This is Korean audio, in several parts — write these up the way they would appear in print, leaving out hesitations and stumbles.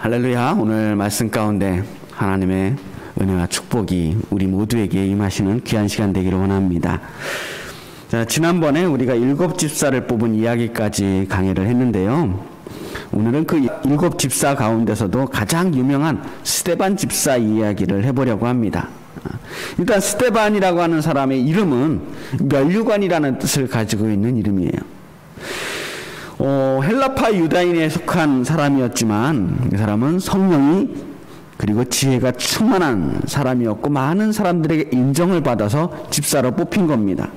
할렐루야. 오늘 말씀 가운데 하나님의 은혜와 축복이 우리 모두에게 임하시는 귀한 시간 되기를 원합니다. 자, 지난번에 우리가 7 집사를 뽑은 이야기까지 강의를 했는데요. 오늘은 그 7 집사 가운데서도 가장 유명한 스데반 집사 이야기를 해보려고 합니다. 일단 스데반이라고 하는 사람의 이름은 면류관이라는 뜻을 가지고 있는 이름이에요. 헬라파 유다인에 속한 사람이었지만 이 사람은 성령이 그리고 지혜가 충만한 사람이었고 많은 사람들에게 인정을 받아서 집사로 뽑힌 겁니다.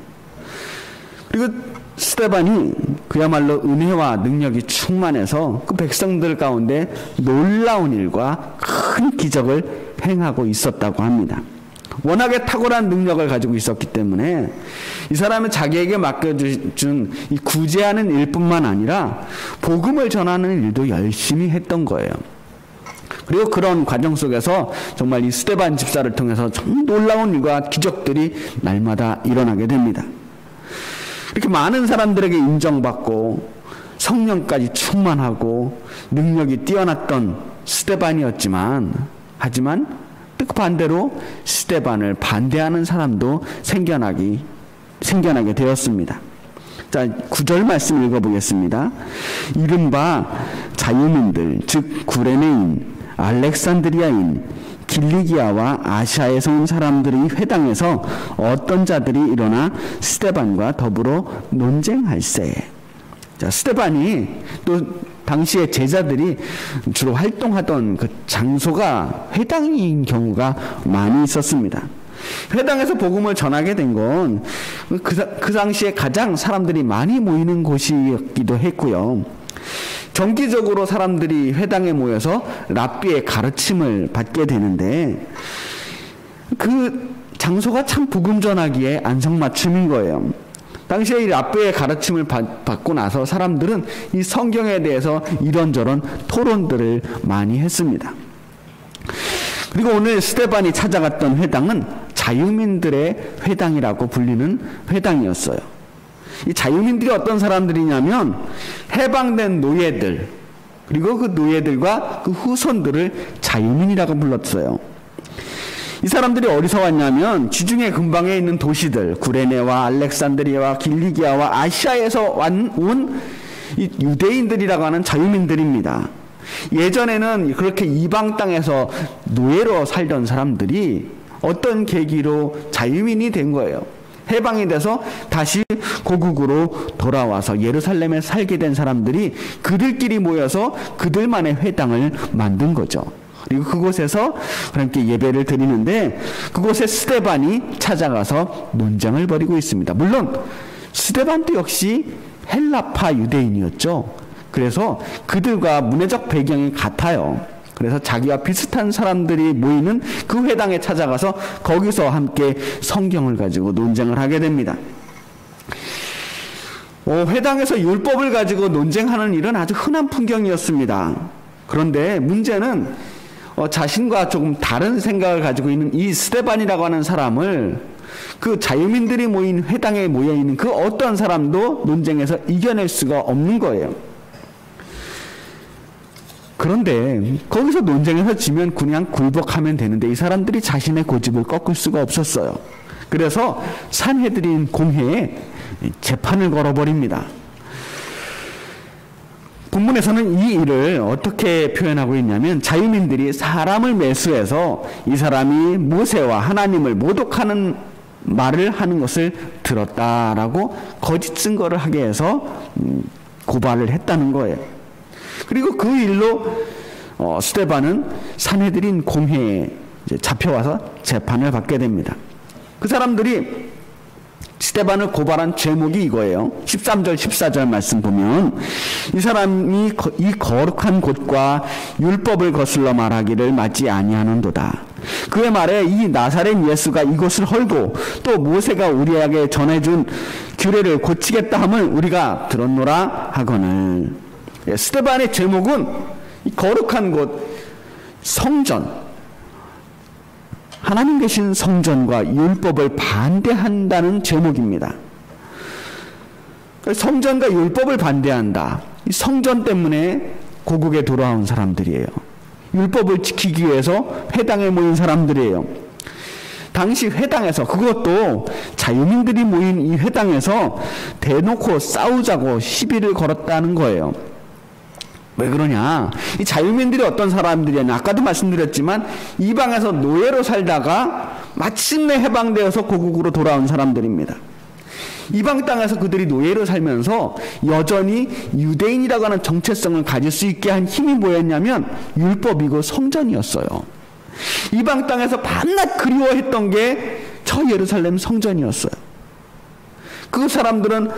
그리고 스데반이 그야말로 은혜와 능력이 충만해서 그 백성들 가운데 놀라운 일과 큰 기적을 행하고 있었다고 합니다. 워낙에 탁월한 능력을 가지고 있었기 때문에 이 사람은 자기에게 맡겨준 이 구제하는 일뿐만 아니라 복음을 전하는 일도 열심히 했던 거예요. 그리고 그런 과정 속에서 정말 이 스데반 집사를 통해서 정말 놀라운 일과 기적들이 날마다 일어나게 됩니다. 이렇게 많은 사람들에게 인정받고 성령까지 충만하고 능력이 뛰어났던 스데반이었지만 하지만 그 반대로 스데반을 반대하는 사람도 생겨나게 되었습니다. 자, 9절 말씀 읽어보겠습니다. 이른바 자유민들, 즉 구레네인, 알렉산드리아인, 길리기아와 아시아에서 온 사람들이 회당에서 어떤 자들이 일어나 스데반과 더불어 논쟁할세. 자, 스데반이 또 당시에 제자들이 주로 활동하던 그 장소가 회당인 경우가 많이 있었습니다. 회당에서 복음을 전하게 된 건 그 당시에 가장 사람들이 많이 모이는 곳이었기도 했고요. 정기적으로 사람들이 회당에 모여서 랍비의 가르침을 받게 되는데 그 장소가 참 복음 전하기에 안성맞춤인 거예요. 당시에 이 랍비의 가르침을 받고 나서 사람들은 이 성경에 대해서 이런저런 토론들을 많이 했습니다. 그리고 오늘 스데반이 찾아갔던 회당은 자유민들의 회당이라고 불리는 회당이었어요. 이 자유민들이 어떤 사람들이냐면 해방된 노예들, 그리고 그 노예들과 그 후손들을 자유민이라고 불렀어요. 이 사람들이 어디서 왔냐면 지중해 근방에 있는 도시들, 구레네와 알렉산드리아와 길리기아와 아시아에서 온 이 유대인들이라고 하는 자유민들입니다. 예전에는 그렇게 이방 땅에서 노예로 살던 사람들이 어떤 계기로 자유민이 된 거예요. 해방이 돼서 다시 고국으로 돌아와서 예루살렘에 살게 된 사람들이 그들끼리 모여서 그들만의 회당을 만든 거죠. 그리고 그곳에서 그렇게 예배를 드리는데 그곳에 스데반이 찾아가서 논쟁을 벌이고 있습니다. 물론 스데반도 역시 헬라파 유대인이었죠. 그래서 그들과 문화적 배경이 같아요. 그래서 자기와 비슷한 사람들이 모이는 그 회당에 찾아가서 거기서 함께 성경을 가지고 논쟁을 하게 됩니다. 회당에서 율법을 가지고 논쟁하는 일은 아주 흔한 풍경이었습니다. 그런데 문제는 자신과 조금 다른 생각을 가지고 있는 이 스데반이라고 하는 사람을 그 자유민들이 모인 회당에 모여있는 그 어떤 사람도 논쟁에서 이겨낼 수가 없는 거예요. 그런데 거기서 논쟁에서 지면 그냥 굴복하면 되는데 이 사람들이 자신의 고집을 꺾을 수가 없었어요. 그래서 산헤드린 공회에 재판을 걸어버립니다. 본문에서는 이 일을 어떻게 표현하고 있냐면 자유민들이 사람을 매수해서 이 사람이 모세와 하나님을 모독하는 말을 하는 것을 들었다라고 거짓 증거를 하게 해서 고발을 했다는 거예요. 그리고 그 일로 스데반은 산헤드린 공회에 잡혀와서 재판을 받게 됩니다. 그 사람들이 스데반을 고발한 제목이 이거예요. 13절 14절 말씀 보면 이 사람이 이 거룩한 곳과 율법을 거슬러 말하기를 맞지 아니하는도다. 그의 말에 이 나사렛 예수가 이곳을 헐고 또 모세가 우리에게 전해준 규례를 고치겠다 함을 우리가 들었노라 하거늘. 스데반의 제목은 이 거룩한 곳, 성전, 하나님 계신 성전과 율법을 반대한다는 제목입니다. 성전과 율법을 반대한다. 이 성전 때문에 고국에 돌아온 사람들이에요. 율법을 지키기 위해서 회당에 모인 사람들이에요. 당시 회당에서, 그것도 자유민들이 모인 이 회당에서 대놓고 싸우자고 시비를 걸었다는 거예요. 왜 그러냐? 이 자유민들이 어떤 사람들이냐? 아까도 말씀드렸지만 이방에서 노예로 살다가 마침내 해방되어서 고국으로 돌아온 사람들입니다. 이방 땅에서 그들이 노예로 살면서 여전히 유대인이라고 하는 정체성을 가질 수 있게 한 힘이 뭐였냐면 율법이고 성전이었어요. 이방 땅에서 밤낮 그리워했던 게 저 예루살렘 성전이었어요. 그 사람들은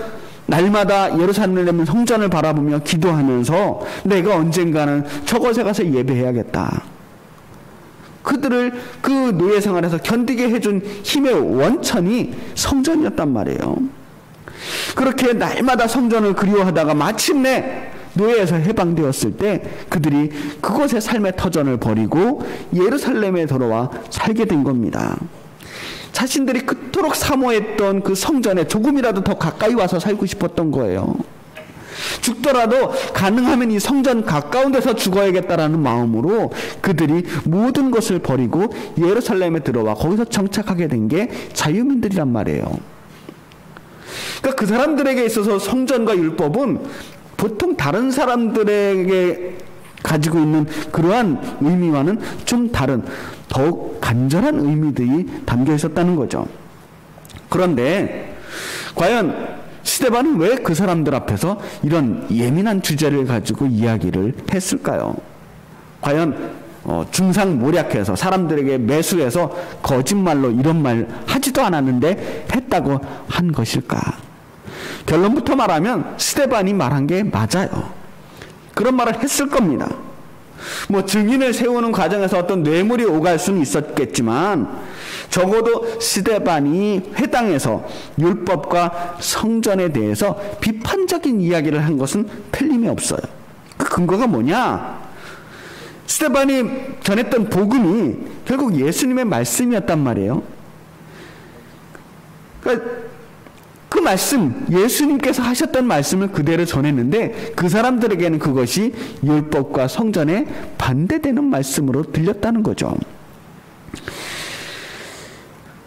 날마다 예루살렘 성전을 바라보며 기도하면서 내가 언젠가는 저곳에 가서 예배해야겠다. 그들을 그 노예 생활에서 견디게 해준 힘의 원천이 성전이었단 말이에요. 그렇게 날마다 성전을 그리워하다가 마침내 노예에서 해방되었을 때 그들이 그곳의 삶의 터전을 버리고 예루살렘에 들어와 살게 된 겁니다. 자신들이 그토록 사모했던 그 성전에 조금이라도 더 가까이 와서 살고 싶었던 거예요. 죽더라도 가능하면 이 성전 가까운 데서 죽어야겠다라는 마음으로 그들이 모든 것을 버리고 예루살렘에 들어와 거기서 정착하게 된 게 자유민들이란 말이에요. 그러니까 그 사람들에게 있어서 성전과 율법은 보통 다른 사람들에게 가지고 있는 그러한 의미와는 좀 다른 더욱 간절한 의미들이 담겨 있었다는 거죠. 그런데 과연 스데반은 왜 그 사람들 앞에서 이런 예민한 주제를 가지고 이야기를 했을까요? 과연 중상모략해서 사람들에게 매수해서 거짓말로 이런 말 하지도 않았는데 했다고 한 것일까? 결론부터 말하면 스데반이 말한 게 맞아요. 그런 말을 했을 겁니다. 뭐 증인을 세우는 과정에서 어떤 뇌물이 오갈 수는 있었겠지만 적어도 스데반이 회당에서 율법과 성전에 대해서 비판적인 이야기를 한 것은 틀림이 없어요. 그 근거가 뭐냐? 스데반이 전했던 복음이 결국 예수님의 말씀이었단 말이에요. 그러니까 그 말씀, 예수님께서 하셨던 말씀을 그대로 전했는데 그 사람들에게는 그것이 율법과 성전에 반대되는 말씀으로 들렸다는 거죠.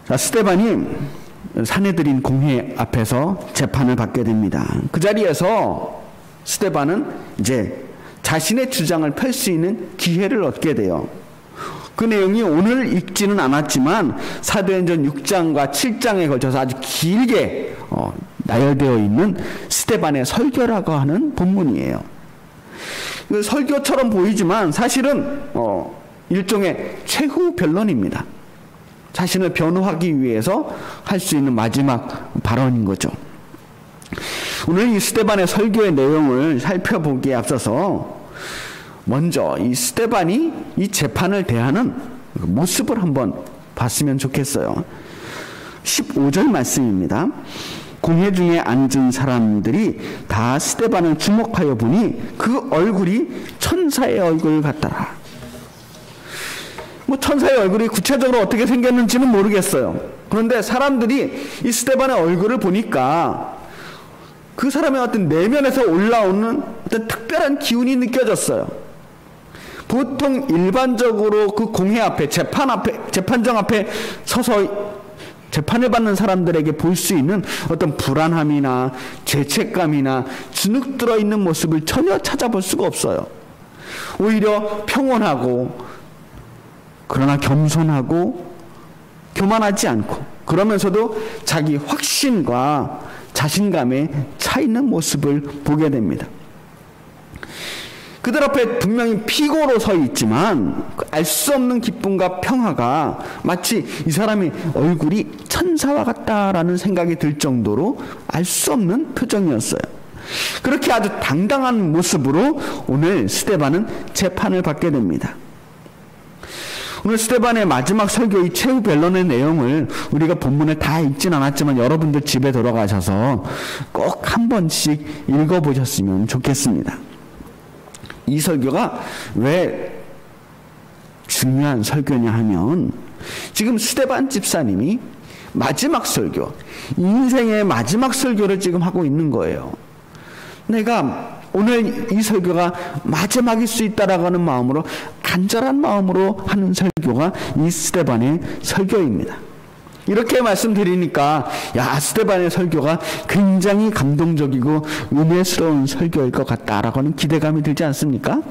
자, 스데반이 사내들인 공회 앞에서 재판을 받게 됩니다. 그 자리에서 스데반은 이제 자신의 주장을 펼 수 있는 기회를 얻게 돼요. 그 내용이 오늘 읽지는 않았지만 사도행전 6장과 7장에 걸쳐서 아주 길게 나열되어 있는 스데반의 설교라고 하는 본문이에요. 설교처럼 보이지만 사실은 일종의 최후 변론입니다. 자신을 변호하기 위해서 할 수 있는 마지막 발언인 거죠. 오늘 이 스데반의 설교의 내용을 살펴보기에 앞서서 먼저 이 스데반이 이 재판을 대하는 모습을 한번 봤으면 좋겠어요. 15절 말씀입니다. 공회 중에 앉은 사람들이 다 스데반을 주목하여 보니 그 얼굴이 천사의 얼굴 같더라. 뭐 천사의 얼굴이 구체적으로 어떻게 생겼는지는 모르겠어요. 그런데 사람들이 이 스데반의 얼굴을 보니까 그 사람의 어떤 내면에서 올라오는 어떤 특별한 기운이 느껴졌어요. 보통 일반적으로 그 공회 앞에, 재판정 앞에 서서 재판을 받는 사람들에게 볼 수 있는 어떤 불안함이나 죄책감이나 주눅 들어있는 모습을 전혀 찾아볼 수가 없어요. 오히려 평온하고, 그러나 겸손하고, 교만하지 않고, 그러면서도 자기 확신과 자신감에 차 있는 모습을 보게 됩니다. 그들 앞에 분명히 피고로 서 있지만 알 수 없는 기쁨과 평화가 마치 이 사람의 얼굴이 천사와 같다라는 생각이 들 정도로 알 수 없는 표정이었어요. 그렇게 아주 당당한 모습으로 오늘 스데반은 재판을 받게 됩니다. 오늘 스데반의 마지막 설교의 최후 변론의 내용을 우리가 본문에 다 읽진 않았지만 여러분들 집에 돌아가셔서 꼭 한 번씩 읽어보셨으면 좋겠습니다. 이 설교가 왜 중요한 설교냐 하면 지금 스데반 집사님이 마지막 설교, 인생의 마지막 설교를 지금 하고 있는 거예요. 내가 오늘 이 설교가 마지막일 수 있다라고 하는 마음으로 간절한 마음으로 하는 설교가 이 스데반의 설교입니다. 이렇게 말씀드리니까 야, 스데반의 설교가 굉장히 감동적이고 은혜스러운 설교일 것 같다라고 하는 기대감이 들지 않습니까?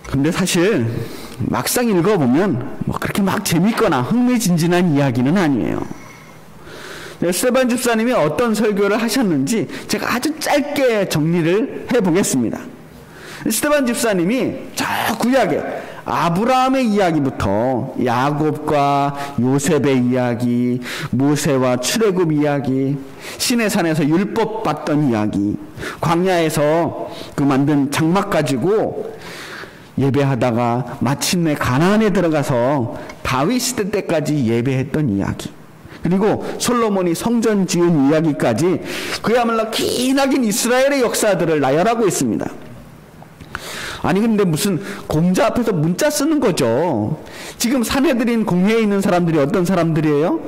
근데 사실 막상 읽어보면 뭐 그렇게 막 재밌거나 흥미진진한 이야기는 아니에요. 스데반 집사님이 어떤 설교를 하셨는지 제가 아주 짧게 정리를 해보겠습니다. 스데반 집사님이 저 구약에 아브라함의 이야기부터 야곱과 요셉의 이야기, 모세와 출애굽 이야기, 시내산에서 율법 받던 이야기, 광야에서 그 만든 장막 가지고 예배하다가 마침내 가나안에 들어가서 다윗 시대 때까지 예배했던 이야기, 그리고 솔로몬이 성전 지은 이야기까지 그야말로 기나긴 이스라엘의 역사들을 나열하고 있습니다. 아니 근데 무슨 공자 앞에서 문자 쓰는 거죠. 지금 사내들인 공회에 있는 사람들이 어떤 사람들이에요?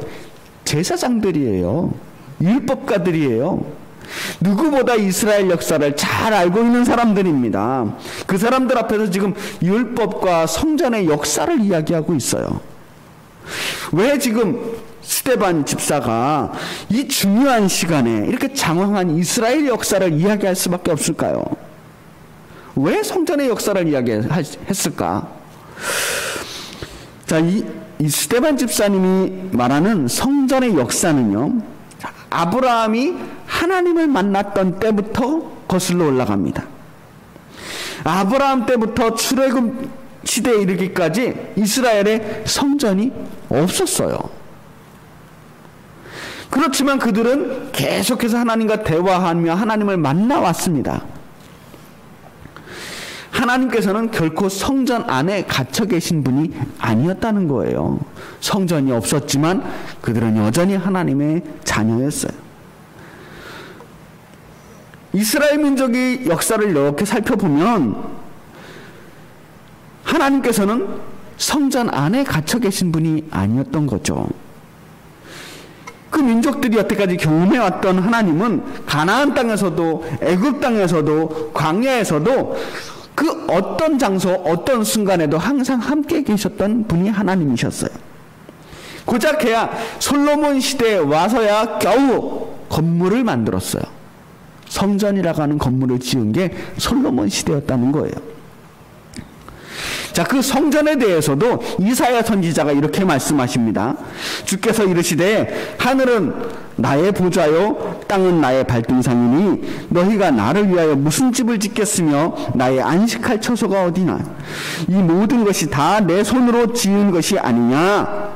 제사장들이에요. 율법가들이에요. 누구보다 이스라엘 역사를 잘 알고 있는 사람들입니다. 그 사람들 앞에서 지금 율법과 성전의 역사를 이야기하고 있어요. 왜 지금 스데반 집사가 이 중요한 시간에 이렇게 장황한 이스라엘 역사를 이야기할 수밖에 없을까요? 왜 성전의 역사를 이야기했을까? 자, 이 스데반 집사님이 말하는 성전의 역사는요, 아브라함이 하나님을 만났던 때부터 거슬러 올라갑니다. 아브라함 때부터 출애굽 시대에 이르기까지 이스라엘에 성전이 없었어요. 그렇지만 그들은 계속해서 하나님과 대화하며 하나님을 만나왔습니다. 하나님께서는 결코 성전 안에 갇혀 계신 분이 아니었다는 거예요. 성전이 없었지만 그들은 여전히 하나님의 자녀였어요. 이스라엘 민족의 역사를 이렇게 살펴보면 하나님께서는 성전 안에 갇혀 계신 분이 아니었던 거죠. 그 민족들이 여태까지 경험해왔던 하나님은 가나안 땅에서도 애굽 땅에서도 광야에서도 그 어떤 장소 어떤 순간에도 항상 함께 계셨던 분이 하나님이셨어요. 고작해야 솔로몬 시대에 와서야 겨우 건물을 만들었어요. 성전이라고 하는 건물을 지은 게 솔로몬 시대였다는 거예요. 자, 그 성전에 대해서도 이사야 선지자가 이렇게 말씀하십니다. 주께서 이르시되 하늘은 나의 보좌요 땅은 나의 발등상이니 너희가 나를 위하여 무슨 집을 짓겠으며 나의 안식할 처소가 어디나. 이 모든 것이 다 내 손으로 지은 것이 아니냐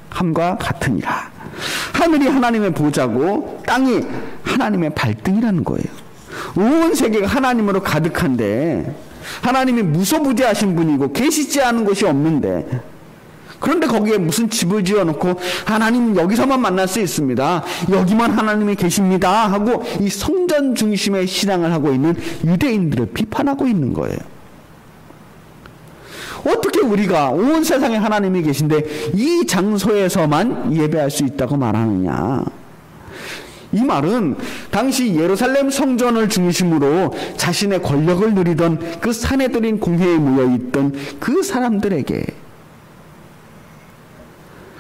함과 같으니라. 하늘이 하나님의 보좌고 땅이 하나님의 발등이라는 거예요. 온 세계가 하나님으로 가득한데 하나님이 무소부재하신 분이고 계시지 않은 곳이 없는데, 그런데 거기에 무슨 집을 지어놓고 하나님 여기서만 만날 수 있습니다, 여기만 하나님이 계십니다 하고 이 성전 중심의 신앙을 하고 있는 유대인들을 비판하고 있는 거예요. 어떻게 우리가 온 세상에 하나님이 계신데 이 장소에서만 예배할 수 있다고 말하느냐. 이 말은 당시 예루살렘 성전을 중심으로 자신의 권력을 누리던 그 사내들인 공회에 모여있던 그 사람들에게,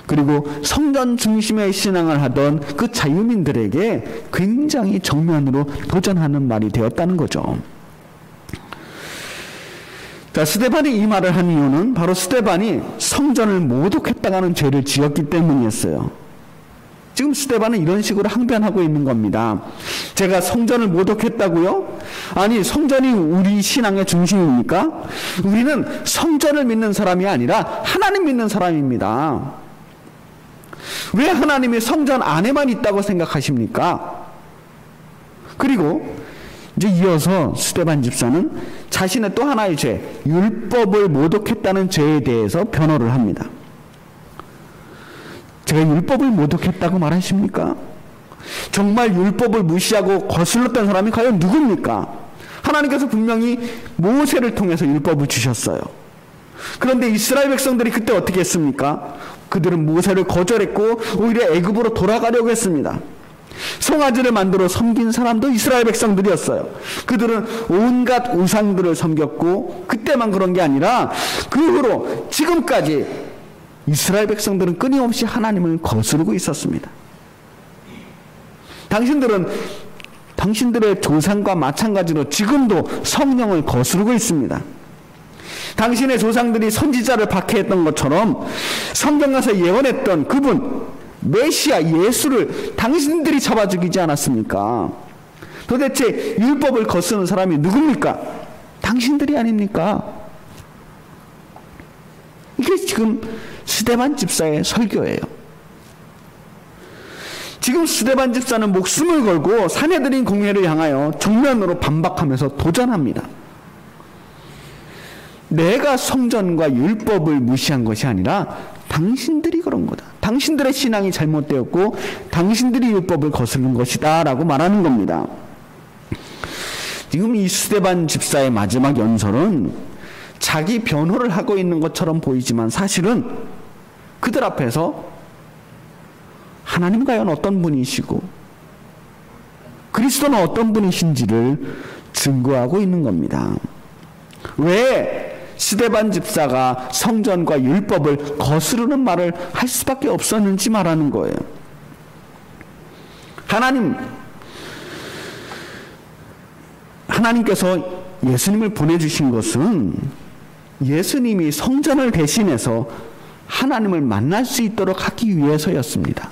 그리고 성전 중심의 신앙을 하던 그 자유민들에게 굉장히 정면으로 도전하는 말이 되었다는 거죠. 자, 스데반이 이 말을 한 이유는 바로 스데반이 성전을 모독했다가는 죄를 지었기 때문이었어요. 지금 스데반은 이런 식으로 항변하고 있는 겁니다. 제가 성전을 모독했다고요? 아니, 성전이 우리 신앙의 중심입니까? 우리는 성전을 믿는 사람이 아니라 하나님 믿는 사람입니다. 왜 하나님이 성전 안에만 있다고 생각하십니까? 그리고 이제 이어서 스데반 집사는 자신의 또 하나의 죄, 율법을 모독했다는 죄에 대해서 변호를 합니다. 제가 율법을 모독했다고 말하십니까? 정말 율법을 무시하고 거슬렀던 사람이 과연 누굽니까? 하나님께서 분명히 모세를 통해서 율법을 주셨어요. 그런데 이스라엘 백성들이 그때 어떻게 했습니까? 그들은 모세를 거절했고 오히려 애굽으로 돌아가려고 했습니다. 송아지를 만들어 섬긴 사람도 이스라엘 백성들이었어요. 그들은 온갖 우상들을 섬겼고 그때만 그런 게 아니라 그 후로 지금까지 이스라엘 백성들은 끊임없이 하나님을 거스르고 있었습니다. 당신들은 당신들의 조상과 마찬가지로 지금도 성령을 거스르고 있습니다. 당신의 조상들이 선지자를 박해했던 것처럼 성경에서 예언했던 그분 메시아 예수를 당신들이 잡아 죽이지 않았습니까? 도대체 율법을 거스르는 사람이 누굽니까? 당신들이 아닙니까? 이게 지금 스데반 집사의 설교예요. 지금 스데반 집사는 목숨을 걸고 사내들인 공회를 향하여 정면으로 반박하면서 도전합니다. 내가 성전과 율법을 무시한 것이 아니라 당신들이 그런 거다. 당신들의 신앙이 잘못되었고 당신들이 율법을 거스르는 것이다 라고 말하는 겁니다. 지금 이 스데반 집사의 마지막 연설은 자기 변호를 하고 있는 것처럼 보이지만 사실은 그들 앞에서 하나님 과연 어떤 분이시고 그리스도는 어떤 분이신지를 증거하고 있는 겁니다. 왜 스데반 집사가 성전과 율법을 거스르는 말을 할 수밖에 없었는지 말하는 거예요. 하나님께서 예수님을 보내주신 것은 예수님이 성전을 대신해서 하나님을 만날 수 있도록 하기 위해서였습니다.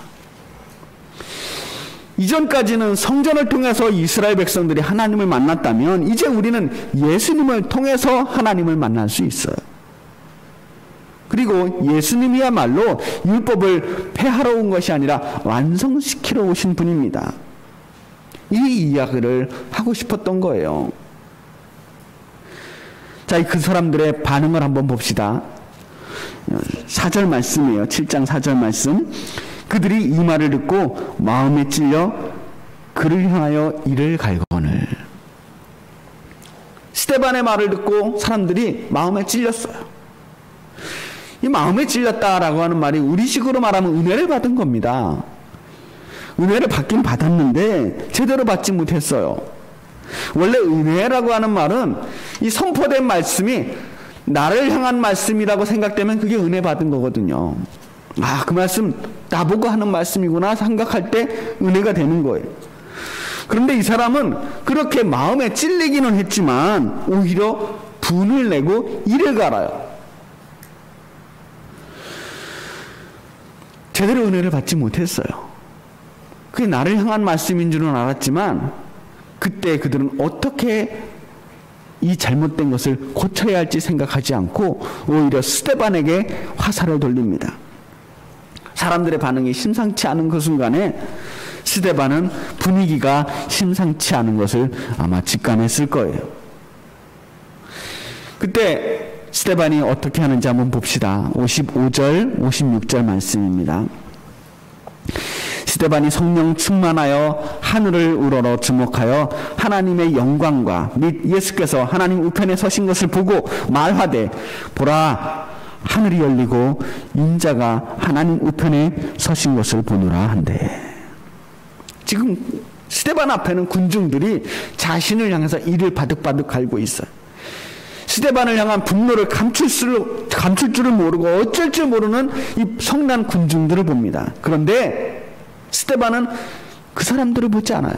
이전까지는 성전을 통해서 이스라엘 백성들이 하나님을 만났다면 이제 우리는 예수님을 통해서 하나님을 만날 수 있어요. 그리고 예수님이야말로 율법을 폐하러 온 것이 아니라 완성시키러 오신 분입니다. 이 이야기를 하고 싶었던 거예요. 자, 그 사람들의 반응을 한번 봅시다. 4절 말씀이에요. 7장 4절 말씀. 그들이 이 말을 듣고 마음에 찔려 그를 향하여 이를 갈거늘. 스데반의 말을 듣고 사람들이 마음에 찔렸어요. 이 마음에 찔렸다라고 하는 말이 우리식으로 말하면 은혜를 받은 겁니다. 은혜를 받긴 받았는데 제대로 받지 못했어요. 원래 은혜라고 하는 말은 이 선포된 말씀이 나를 향한 말씀이라고 생각되면 그게 은혜 받은 거거든요. 아, 그 말씀 나보고 하는 말씀이구나 생각할 때 은혜가 되는 거예요. 그런데 이 사람은 그렇게 마음에 찔리기는 했지만 오히려 분을 내고 이를 갈아요. 제대로 은혜를 받지 못했어요. 그게 나를 향한 말씀인 줄은 알았지만 그때 그들은 어떻게 이 잘못된 것을 고쳐야 할지 생각하지 않고 오히려 스데반에게 화살을 돌립니다. 사람들의 반응이 심상치 않은 그 순간에 스데반은 분위기가 심상치 않은 것을 아마 직감했을 거예요. 그때 스데반이 어떻게 하는지 한번 봅시다. 55절, 56절 말씀입니다. 스데반이 성령 충만하여 하늘을 우러러 주목하여 하나님의 영광과 및 예수께서 하나님 우편에 서신 것을 보고 말하되 보라 하늘이 열리고 인자가 하나님 우편에 서신 것을 보노라 한대. 지금 스데반 앞에는 군중들이 자신을 향해서 이를 바득바득 갈고 있어요. 스데반을 향한 분노를 감출 줄을 모르고 어쩔 줄 모르는 이 성난 군중들을 봅니다. 그런데 스데반은 그 사람들을 보지 않아요.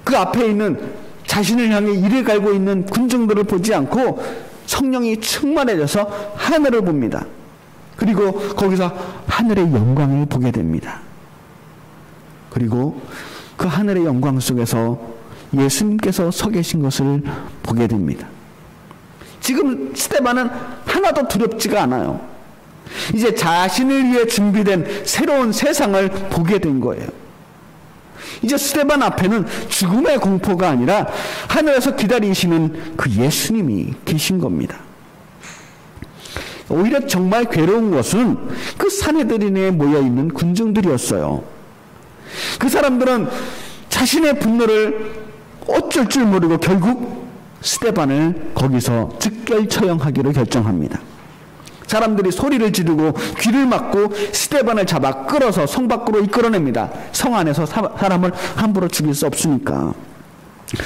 그 앞에 있는 자신을 향해 이를 갈고 있는 군중들을 보지 않고 성령이 충만해져서 하늘을 봅니다. 그리고 거기서 하늘의 영광을 보게 됩니다. 그리고 그 하늘의 영광 속에서 예수님께서 서 계신 것을 보게 됩니다. 지금 스데반은 하나도 두렵지가 않아요. 이제 자신을 위해 준비된 새로운 세상을 보게 된 거예요. 이제 스데반 앞에는 죽음의 공포가 아니라 하늘에서 기다리시는 그 예수님이 계신 겁니다. 오히려 정말 괴로운 것은 그 사내들인에 모여있는 군중들이었어요. 그 사람들은 자신의 분노를 어쩔 줄 모르고 결국 스데반을 거기서 즉결 처형하기로 결정합니다. 사람들이 소리를 지르고 귀를 막고 스데반을 잡아 끌어서 성 밖으로 이끌어냅니다. 성 안에서 사람을 함부로 죽일 수 없으니까.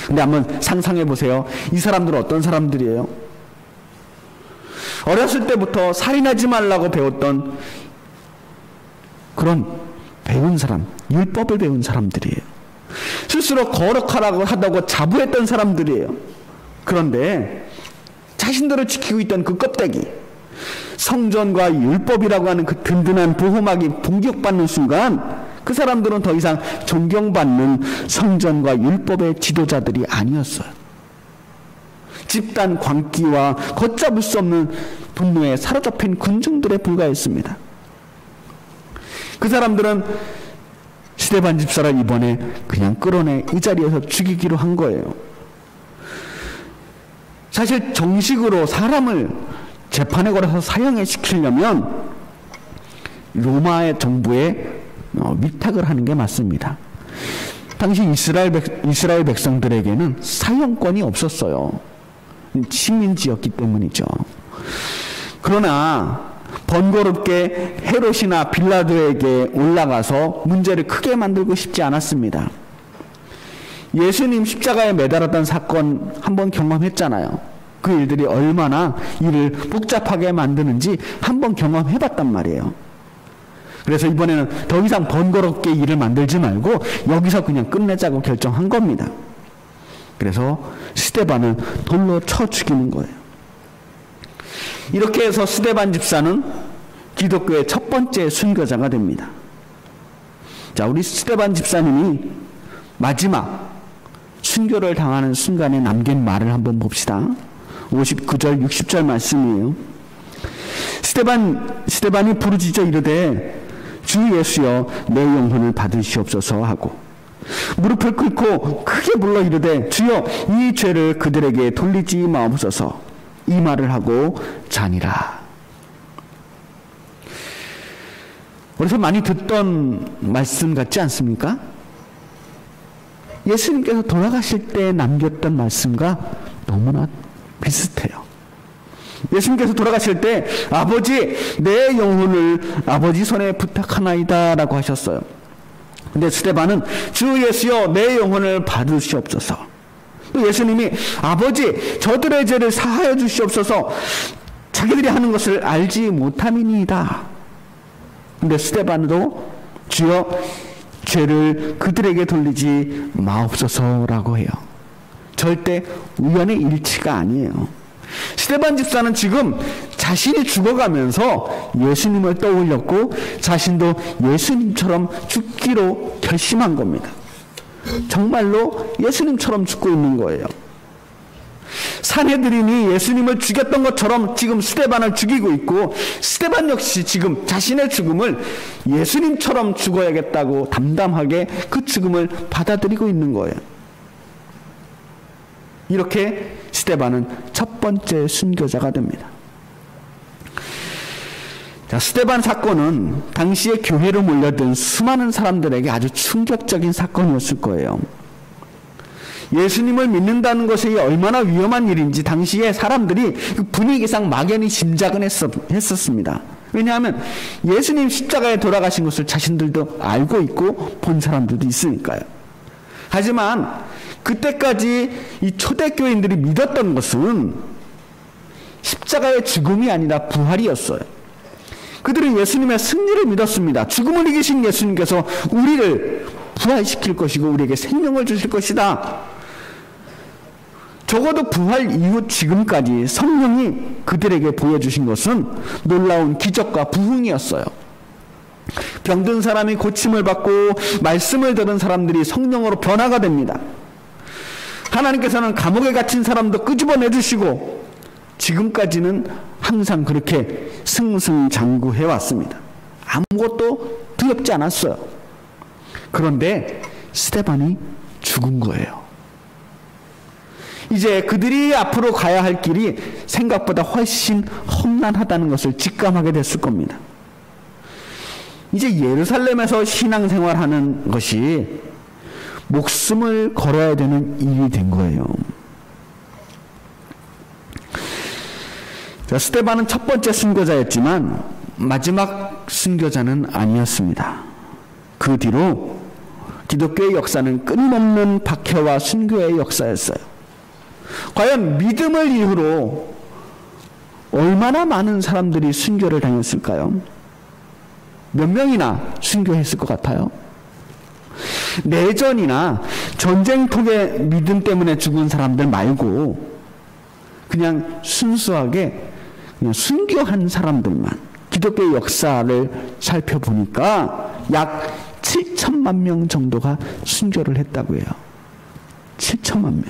근데 한번 상상해 보세요. 이 사람들은 어떤 사람들이에요? 어렸을 때부터 살인하지 말라고 배웠던 그런 배운 사람, 율법을 배운 사람들이에요. 스스로 거룩하라고 하다고 자부했던 사람들이에요. 그런데 자신들을 지키고 있던 그 껍데기, 성전과 율법이라고 하는 그 든든한 보호막이 공격받는 순간 그 사람들은 더 이상 존경받는 성전과 율법의 지도자들이 아니었어요. 집단 광기와 걷잡을 수 없는 분노에 사로잡힌 군중들에 불과했습니다. 그 사람들은 스데반 집사를 이번에 그냥 끌어내 이 자리에서 죽이기로 한 거예요. 사실 정식으로 사람을 재판에 걸어서 사형에 시키려면 로마의 정부에 위탁을 하는 게 맞습니다. 당시 이스라엘 백성들에게는 사형권이 없었어요. 식민지였기 때문이죠. 그러나 번거롭게 헤롯이나 빌라도에게 올라가서 문제를 크게 만들고 싶지 않았습니다. 예수님 십자가에 매달았던 사건 한번 경험했잖아요. 그 일들이 얼마나 일을 복잡하게 만드는지 한번 경험해봤단 말이에요. 그래서 이번에는 더 이상 번거롭게 일을 만들지 말고 여기서 그냥 끝내자고 결정한 겁니다. 그래서 스데반을 돌로 쳐 죽이는 거예요. 이렇게 해서 스데반 집사는 기독교의 첫 번째 순교자가 됩니다. 자, 우리 스데반 집사님이 마지막 순교를 당하는 순간에 남긴 말을 한번 봅시다. 59절 60절 말씀이에요. 스데반이 부르짖어 이르되 주 예수여 내 영혼을 받으시옵소서 하고 무릎을 꿇고 크게 불러 이르되 주여 이 죄를 그들에게 돌리지 마옵소서 이 말을 하고 자니라. 어디서 많이 듣던 말씀 같지 않습니까? 예수님께서 돌아가실 때 남겼던 말씀과 너무나 비슷해요. 예수님께서 돌아가실 때 아버지 내 영혼을 아버지 손에 부탁하나이다 라고 하셨어요. 근데 스데반은 주 예수여 내 영혼을 받으시옵소서. 또 예수님이 아버지 저들의 죄를 사하여 주시옵소서 자기들이 하는 것을 알지 못함이니이다. 근데 스데반도 주여 죄를 그들에게 돌리지 마옵소서라고 해요. 절대 우연의 일치가 아니에요. 스데반 집사는 지금 자신이 죽어가면서 예수님을 떠올렸고 자신도 예수님처럼 죽기로 결심한 겁니다. 정말로 예수님처럼 죽고 있는 거예요. 산헤드린이 예수님을 죽였던 것처럼 지금 스데반을 죽이고 있고 스데반 역시 지금 자신의 죽음을 예수님처럼 죽어야겠다고 담담하게 그 죽음을 받아들이고 있는 거예요. 이렇게 스데반은 첫 번째 순교자가 됩니다. 자, 스데반 사건은 당시에 교회로 몰려든 수많은 사람들에게 아주 충격적인 사건이었을 거예요. 예수님을 믿는다는 것이 얼마나 위험한 일인지 당시에 사람들이 그 분위기상 막연히 짐작은 했었습니다. 왜냐하면 예수님 십자가에 돌아가신 것을 자신들도 알고 있고 본 사람들도 있으니까요. 하지만 그때까지 이 초대교인들이 믿었던 것은 십자가의 죽음이 아니라 부활이었어요. 그들은 예수님의 승리를 믿었습니다. 죽음을 이기신 예수님께서 우리를 부활시킬 것이고 우리에게 생명을 주실 것이다. 적어도 부활 이후 지금까지 성령이 그들에게 보여주신 것은 놀라운 기적과 부흥이었어요. 병든 사람이 고침을 받고 말씀을 들은 사람들이 성령으로 변화가 됩니다. 하나님께서는 감옥에 갇힌 사람도 끄집어내 주시고 지금까지는 항상 그렇게 승승장구해 왔습니다. 아무것도 두렵지 않았어요. 그런데 스데반이 죽은 거예요. 이제 그들이 앞으로 가야 할 길이 생각보다 훨씬 험난하다는 것을 직감하게 됐을 겁니다. 이제 예루살렘에서 신앙생활하는 것이 목숨을 걸어야 되는 일이 된 거예요. 자, 스데반은 첫 번째 순교자였지만 마지막 순교자는 아니었습니다. 그 뒤로 기독교의 역사는 끊임없는 박해와 순교의 역사였어요. 과연 믿음을 이유로 얼마나 많은 사람들이 순교를 당했을까요? 몇 명이나 순교했을 것 같아요? 내전이나 전쟁통의 믿음 때문에 죽은 사람들 말고 그냥 순수하게 그냥 순교한 사람들만 기독교의 역사를 살펴보니까 약 7천만 명 정도가 순교를 했다고 해요. 7천만 명.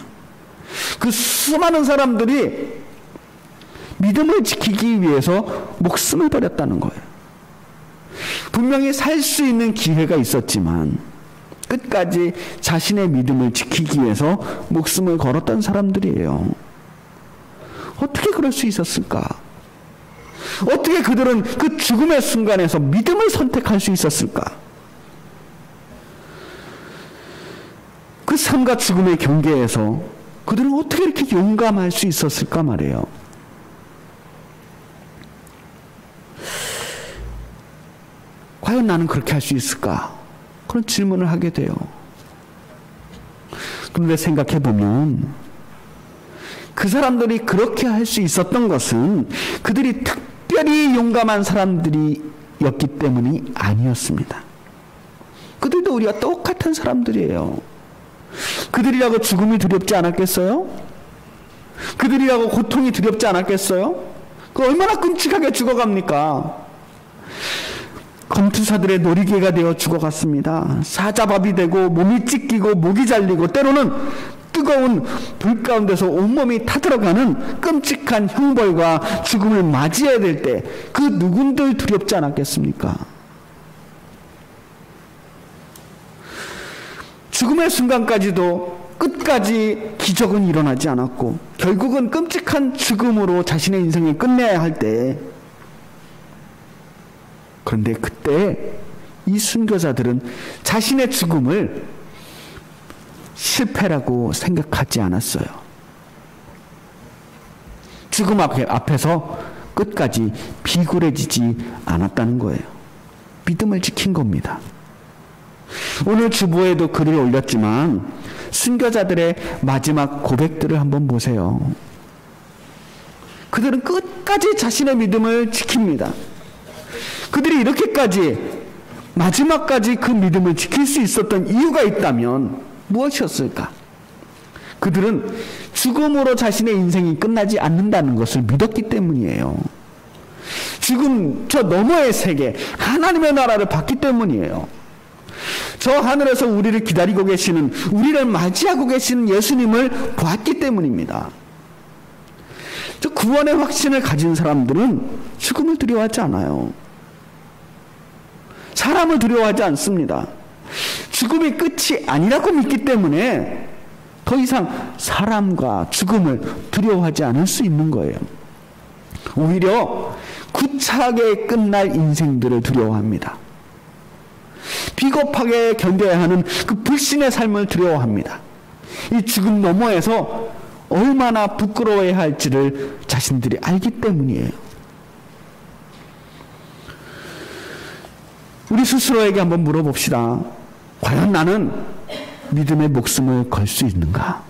그 수많은 사람들이 믿음을 지키기 위해서 목숨을 버렸다는 거예요. 분명히 살 수 있는 기회가 있었지만 끝까지 자신의 믿음을 지키기 위해서 목숨을 걸었던 사람들이에요. 어떻게 그럴 수 있었을까? 어떻게 그들은 그 죽음의 순간에서 믿음을 선택할 수 있었을까? 그 삶과 죽음의 경계에서 그들은 어떻게 이렇게 용감할 수 있었을까 말이에요. 과연 나는 그렇게 할 수 있을까? 그런 질문을 하게 돼요. 그런데 생각해 보면 그 사람들이 그렇게 할 수 있었던 것은 그들이 특별히 용감한 사람들이었기 때문이 아니었습니다. 그들도 우리와 똑같은 사람들이에요. 그들이라고 죽음이 두렵지 않았겠어요? 그들이라고 고통이 두렵지 않았겠어요? 그 얼마나 끔찍하게 죽어갑니까? 검투사들의 놀이개가 되어 죽어갔습니다. 사자밥이 되고 몸이 찢기고 목이 잘리고 때로는 뜨거운 불 가운데서 온몸이 타들어가는 끔찍한 형벌과 죽음을 맞이해야 될 때 그 누군들 두렵지 않았겠습니까? 죽음의 순간까지도 끝까지 기적은 일어나지 않았고 결국은 끔찍한 죽음으로 자신의 인생을 끝내야 할 때, 그런데 그때 이 순교자들은 자신의 죽음을 실패라고 생각하지 않았어요. 죽음 앞에서 끝까지 비굴해지지 않았다는 거예요. 믿음을 지킨 겁니다. 오늘 주보에도 글을 올렸지만 순교자들의 마지막 고백들을 한번 보세요. 그들은 끝까지 자신의 믿음을 지킵니다. 그들이 이렇게까지 마지막까지 그 믿음을 지킬 수 있었던 이유가 있다면 무엇이었을까? 그들은 죽음으로 자신의 인생이 끝나지 않는다는 것을 믿었기 때문이에요. 죽음 저 너머의 세계, 하나님의 나라를 봤기 때문이에요. 저 하늘에서 우리를 기다리고 계시는, 우리를 맞이하고 계시는 예수님을 보았기 때문입니다. 저 구원의 확신을 가진 사람들은 죽음을 두려워하지 않아요. 사람을 두려워하지 않습니다. 죽음이 끝이 아니라고 믿기 때문에 더 이상 사람과 죽음을 두려워하지 않을 수 있는 거예요. 오히려 구차하게 끝날 인생들을 두려워합니다. 비겁하게 견뎌야 하는 그 불신의 삶을 두려워합니다. 이 죽음 너머에서 얼마나 부끄러워해야 할지를 자신들이 알기 때문이에요. 우리 스스로에게 한번 물어봅시다. 과연 나는 믿음의 목숨을 걸 수 있는가?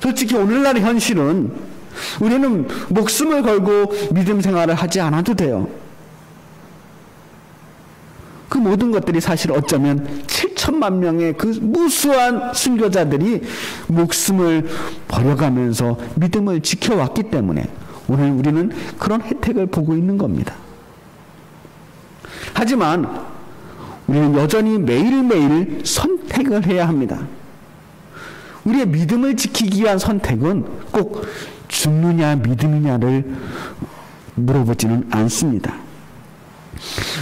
솔직히 오늘날의 현실은 우리는 목숨을 걸고 믿음 생활을 하지 않아도 돼요. 그 모든 것들이 사실 어쩌면 7천만 명의 그 무수한 순교자들이 목숨을 버려가면서 믿음을 지켜왔기 때문에 오늘 우리는 그런 혜택을 보고 있는 겁니다. 하지만 우리는 여전히 매일매일 선택을 해야 합니다. 우리의 믿음을 지키기 위한 선택은 꼭 죽느냐 믿음이냐를 물어보지는 않습니다.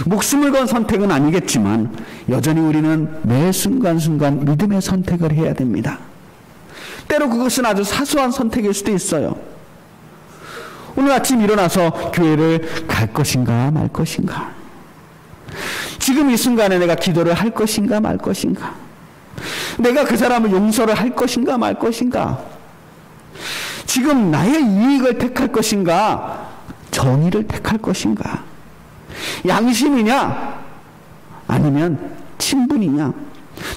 목숨을 건 선택은 아니겠지만 여전히 우리는 매 순간순간 믿음의 선택을 해야 됩니다. 때로 그것은 아주 사소한 선택일 수도 있어요. 오늘 아침 일어나서 교회를 갈 것인가 말 것인가, 지금 이 순간에 내가 기도를 할 것인가 말 것인가, 내가 그 사람을 용서를 할 것인가 말 것인가, 지금 나의 이익을 택할 것인가? 정의를 택할 것인가? 양심이냐? 아니면 친분이냐?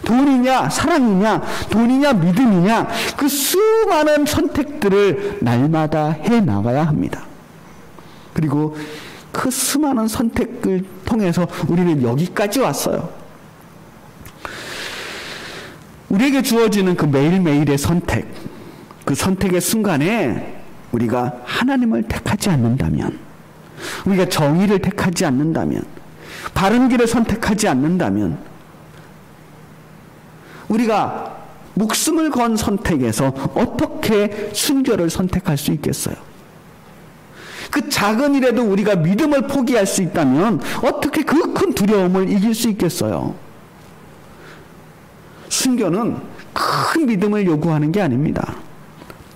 돈이냐? 사랑이냐? 돈이냐? 믿음이냐? 그 수많은 선택들을 날마다 해 나가야 합니다. 그리고 그 수많은 선택을 통해서 우리는 여기까지 왔어요. 우리에게 주어지는 그 매일매일의 선택, 그 선택의 순간에 우리가 하나님을 택하지 않는다면, 우리가 정의를 택하지 않는다면, 바른 길을 선택하지 않는다면, 우리가 목숨을 건 선택에서 어떻게 순교를 선택할 수 있겠어요? 그 작은 일에도 우리가 믿음을 포기할 수 있다면 어떻게 그 큰 두려움을 이길 수 있겠어요? 순교는 큰 믿음을 요구하는 게 아닙니다.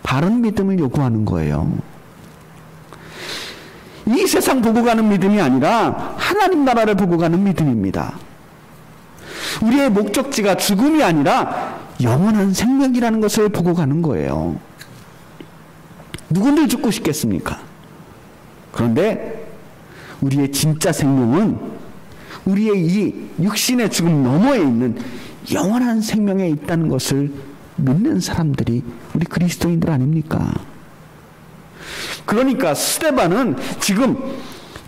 바른 믿음을 요구하는 거예요. 이 세상 보고 가는 믿음이 아니라 하나님 나라를 보고 가는 믿음입니다. 우리의 목적지가 죽음이 아니라 영원한 생명이라는 것을 보고 가는 거예요. 누군들 죽고 싶겠습니까? 그런데 우리의 진짜 생명은 우리의 이 육신의 죽음 너머에 있는 영원한 생명에 있다는 것을 믿는 사람들이 우리 그리스도인들 아닙니까? 그러니까 스데반은 지금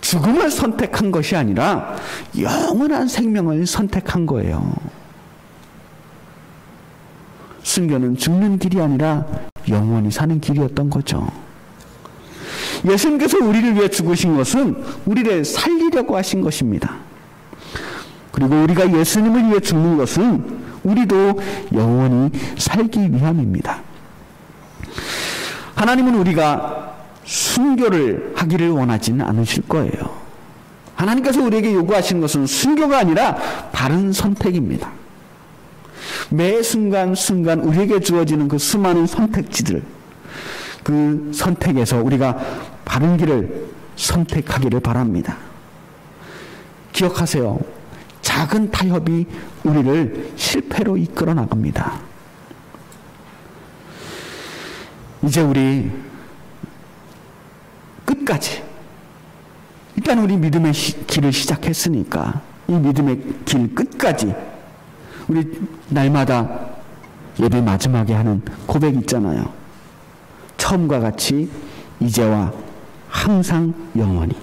죽음을 선택한 것이 아니라 영원한 생명을 선택한 거예요. 순교는 죽는 길이 아니라 영원히 사는 길이었던 거죠. 예수님께서 우리를 위해 죽으신 것은 우리를 살리려고 하신 것입니다. 그리고 우리가 예수님을 위해 죽는 것은 우리도 영원히 살기 위함입니다. 하나님은 우리가 순교를 하기를 원하지는 않으실 거예요. 하나님께서 우리에게 요구하시는 것은 순교가 아니라 바른 선택입니다. 매 순간순간 우리에게 주어지는 그 수많은 선택지들, 그 선택에서 우리가 바른 길을 선택하기를 바랍니다. 기억하세요. 작은 타협이 우리를 실패로 이끌어 나갑니다. 이제 우리 끝까지, 일단 우리 믿음의 길을 시작했으니까 이 믿음의 길 끝까지 우리 날마다 예배 마지막에 하는 고백 있잖아요. 처음과 같이 이제와 항상 영원히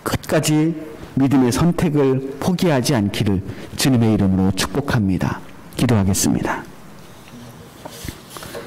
끝까지 믿음의 선택을 포기하지 않기를 주님의 이름으로 축복합니다. 기도하겠습니다.